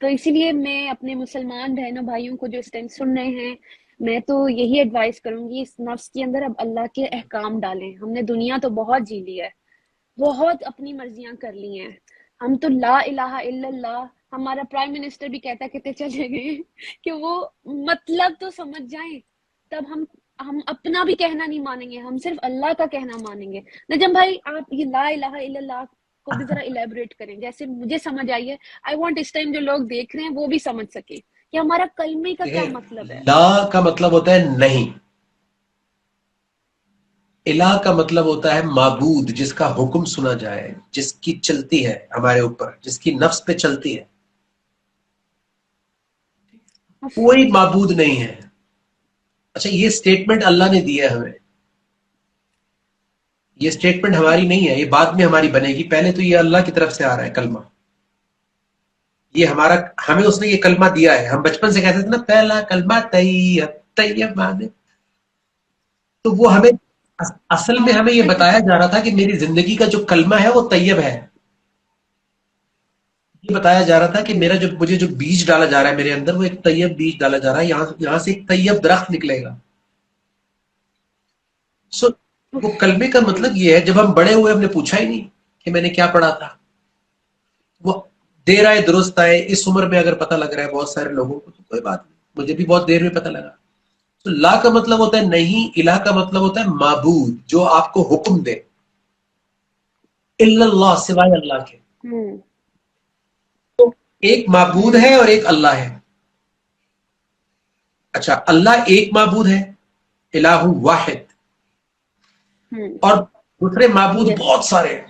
تو اسی لیے میں اپنے مسلمان بہنوں بھائیوں کو جو اس ٹائم سن رہے ہیں، میں تو یہی ایڈوائز کروں گی، اس نفس کے اندر اب اللہ کے احکام ڈالیں. ہم نے دنیا تو بہت جی لی ہے، بہت اپنی مرضیاں کر لی ہیں. ہم تو لا الہ الا اللہ، ہمارا پرائم منسٹر بھی کہتے چلے گئے کہ وہ مطلب تو سمجھ جائیں، تب ہم اپنا بھی کہنا نہیں مانیں گے، ہم صرف اللہ کا کہنا مانیں گے. نجم بھائی آپ یہ لا الہ الا اللہ کو بھی ذرا الیبوریٹ کریں، جیسے مجھے سمجھ آئی ہے. آئی وانٹ اس ٹائم جو لوگ دیکھ رہے ہیں وہ بھی سمجھ سکے کہ ہمارا کلمے کا کیا مطلب ہے. لا کا مطلب ہوتا ہے نہیں، الہ کا مطلب ہوتا ہے معبود، جس کا حکم سنا جائے، جس کی چلتی ہے ہمارے اوپر، جس کی نفس پہ چلتی ہے. کوئی معبود نہیں ہے. اچھا یہ سٹیٹمنٹ اللہ نے دیا ہے ہمیں، یہ سٹیٹمنٹ ہماری نہیں ہے، یہ بعد میں ہماری بنے گی. پہلے تو یہ اللہ کی طرف سے آ رہا ہے کلمہ، یہ ہمارا، ہمیں اس نے یہ کلمہ دیا ہے. ہم بچپن سے کہتے تھے نا پہلا کلمہ طیب، طیب مانے، تو وہ ہمیں اصل میں ہمیں یہ بتایا جا رہا تھا کہ میری زندگی کا جو کلمہ ہے وہ طیب ہے. یہ بتایا جا رہا تھا کہ میرا جو مجھے جو بیج ڈالا جا رہا ہے میرے اندر، وہ ایک طیب بیج ڈالا جا رہا ہے، یہاں سے ایک طیب درخت نکلے گا. سو وہ کلمے کا مطلب یہ ہے، جب ہم بڑے ہوئے ہم نے پوچھا ہی نہیں کہ میں نے کیا پڑھا تھا. وہ دیر آئے درست آئے، اس عمر میں اگر پتہ لگ رہا ہے بہت سارے لوگوں کو تو کوئی بات نہیں، مجھے بھی بہت دیر میں پتہ لگا. تو لا کا مطلب ہوتا ہے نہیں، الہ کا مطلب ہوتا ہے معبود، جو آپ کو حکم دے. الا اللہ، سوائے اللہ کے. تو ایک معبود ہے اور ایک اللہ ہے. اچھا اللہ ایک معبود ہے، الہ واحد، اور دوسرے معبود بہت سارے ہیں.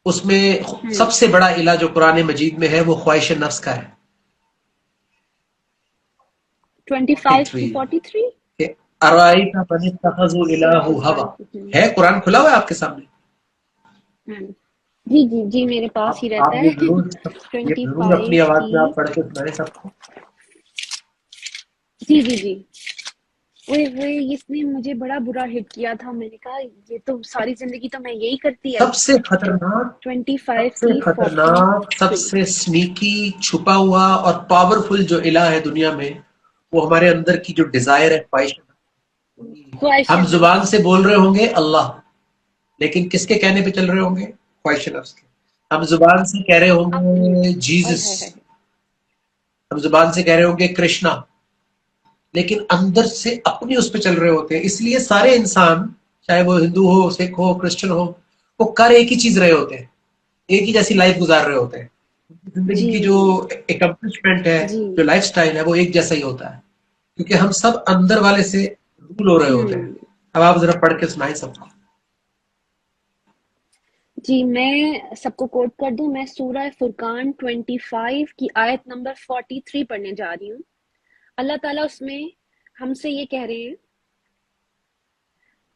اس میں سب سے بڑا الہ جو قرآن مجید میں ہے وہ خواہش نفس کا ہے. 25 to 43 ارائیت من اتخذ الہہ ہوا، ہے قرآن کھلا ہوا ہے آپ کے سامنے؟ جی میرے پاس ہی رہتا یہ ہے. ضرور اپنی آواز میں آپ پڑھ کے سنائیں سب کو. جی وہ اس نے مجھے بڑا برا ہٹ کیا تھا. میں نے کہا یہ تو ساری زندگی تو میں یہی کرتی ہے. سب سے خطرناک، 25 کی 43 سب سے سنیکی، چھپا ہوا اور پاورفل جو الہ ہے دنیا میں، وہ ہمارے اندر کی جو ڈیزائر ہے، خواہش. ہم زبان سے بول رہے ہوں گے اللہ، لیکن کس کے کہنے پہ چل رہے ہوں گے؟ خواہش نفس کے. ہم زبان سے کہہ رہے ہوں گے جیزس، ہم زبان سے کہہ رہے ہوں گے کرشنا، لیکن اندر سے اپنی اس پہ چل رہے ہوتے ہیں. اس لیے سارے انسان، چاہے وہ ہندو ہو، سکھ ہو، کرسچن ہو، وہ کر ایک ہی چیز رہے ہوتے ہیں، ایک ہی جیسی لائف گزار رہے ہوتے ہیں. زندگی کی جو اکمپلشمنٹ ہے، جو لائف سٹائل ہے، وہ ایک جیسا ہی ہوتا ہے، کیونکہ ہم سب اندر والے سے رول ہو رہے ہوتے ہیں. اب آپ ذرا پڑھ کے سنائیں سب کو. جی میں سب کو کوٹ کر دوں. میں سورہ فرقان 25 کی آیت نمبر 43 پڑھنے جا رہی ہوں. اللہ تعالیٰ اس میں ہم سے یہ کہہ رہے ہیں،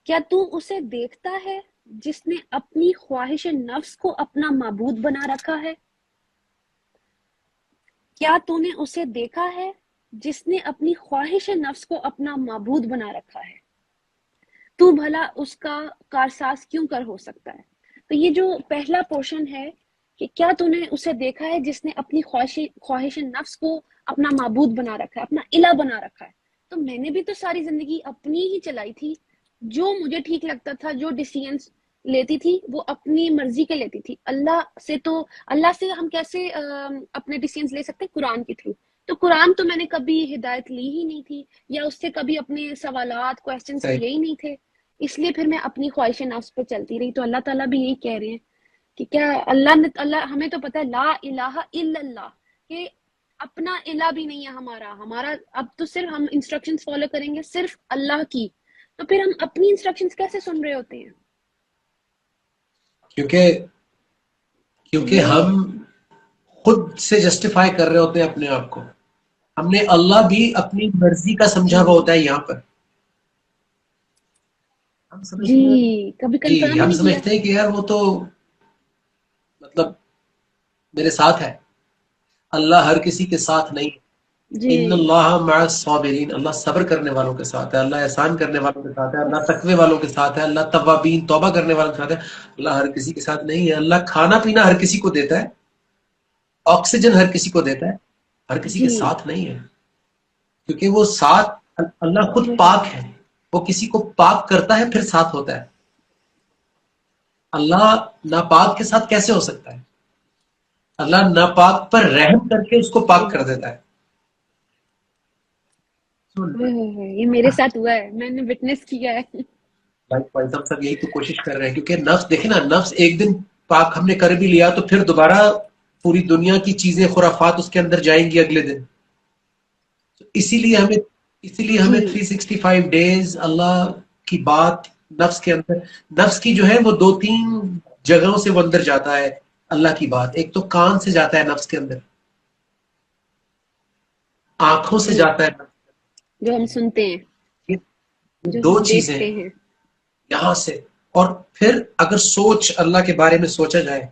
کیا تو اسے دیکھتا ہے جس نے اپنی خواہش نفس کو اپنا معبود بنا رکھا ہے؟ کیا تو نے اسے دیکھا ہے جس نے اپنی خواہش نفس کو اپنا معبود بنا رکھا ہے؟ تو بھلا اس کا کارساز کیوں کر ہو سکتا ہے؟ تو یہ جو پہلا پورشن ہے کہ کیا تو نے اسے دیکھا ہے جس نے اپنی خواہش نفس کو اپنا معبود بنا رکھا ہے، اپنا الہ بنا رکھا ہے. تو میں نے بھی تو ساری زندگی اپنی ہی چلائی تھی، جو مجھے ٹھیک لگتا تھا، جو ڈیسیژنز لیتی تھی وہ اپنی مرضی کے لیتی تھی. اللہ سے ہم کیسے اپنے ڈیسیژنز لے سکتے؟ قرآن کے تھرو. تو قرآن تو میں نے کبھی ہدایت لی ہی نہیں تھی، یا اس سے کبھی اپنے سوالات کوسچنز کیے ہی نہیں تھے، اس لیے پھر میں اپنی خواہش نفس پہ چلتی رہی. تو اللہ تعالیٰ بھی یہی کہہ رہے ہیں کہ کیا اللہ ہمیں تو پتہ ہے لا الہ الا اللہ، کہ اپنا الہ بھی نہیں ہے ہمارا اب تو صرف ہم انسٹرکشنز فالو کریں گے صرف اللہ کی. تو پھر ہم اپنی انسٹرکشنز کیسے سن رہے ہوتے ہیں؟ کیونکہ ہم خود سے جسٹیفائی کر رہے ہوتے ہیں اپنے آپ کو. ہم نے اللہ بھی اپنی مرضی کا سمجھا ہوا ہوتا ہے یہاں پر. ہم سمجھتے ہیں کہ یار وہ تو مطلب میرے ساتھ ہے. اللہ ہر کسی کے ساتھ نہیں. ان اللہ مع الصابرین، اللہ صبر کرنے والوں کے ساتھ ہے، اللہ احسان کرنے والوں کے ساتھ ہے، اللہ تقوی والوں کے ساتھ ہے، اللہ توابین توبہ کرنے والوں کے ساتھ ہے. اللہ ہر کسی کے ساتھ نہیں ہے. اللہ کھانا پینا ہر کسی کو دیتا ہے، آکسیجن ہر کسی کو دیتا ہے، ہر کسی کے ساتھ نہیں ہے، کیونکہ وہ ساتھ اللہ خود پاک ہے، وہ کسی کو پاک کرتا ہے پھر ساتھ ہوتا ہے. اللہ ناپاک کے ساتھ کیسے ہو سکتا ہے؟ اللہ ناپاک پر رحم کر کے اس کو پاک کر دیتا ہے. یہ میرے ساتھ ہوا ہے، میں نے وٹنس کیا ہے. ہم سب یہی تو کوشش کر رہے ہیں، کیونکہ نفس دیکھیں نا، نفس ایک دن پاک ہم نے کر بھی لیا تو پھر دوبارہ پوری دنیا کی چیزیں خرافات اس کے اندر جائیں گی اگلے دن. اسی لیے ہمیں 365 ڈیز اللہ کی بات نفس کے اندر، نفس کی جو ہے وہ 2-3 جگہوں سے وہ اندر جاتا ہے اللہ کی بات. ایک تو کان سے جاتا ہے نفس کے اندر، آنکھوں سے جاتا ہے جو ہم سنتے ہیں، جو 2 ہم چیزیں دیکھتے ہیں یہاں سے. اور پھر اگر سوچ اللہ کے بارے میں سوچا جائے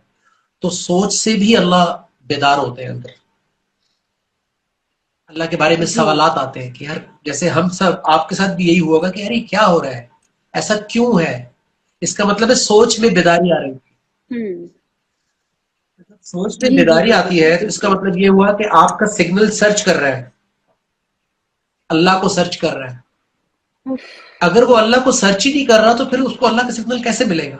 تو سوچ سے بھی اللہ بیدار ہوتے ہیں اندر. اللہ کے بارے میں سوالات آتے ہیں کہ یار، جیسے ہم سب، آپ کے ساتھ بھی یہی ہوگا کہ یار یہ کیا ہو رہا ہے، ایسا کیوں ہے؟ اس کا مطلب ہے سوچ میں بیداری آ رہی ہے. سوچ میں بیداری آتی ہے تو اس کا مطلب یہ ہوا کہ آپ کا سگنل سرچ کر رہا ہے، اللہ کو سرچ کر رہا ہے. اگر وہ اللہ کو سرچ ہی نہیں کر رہا تو پھر اس کو اللہ کا سگنل کیسے ملے گا؟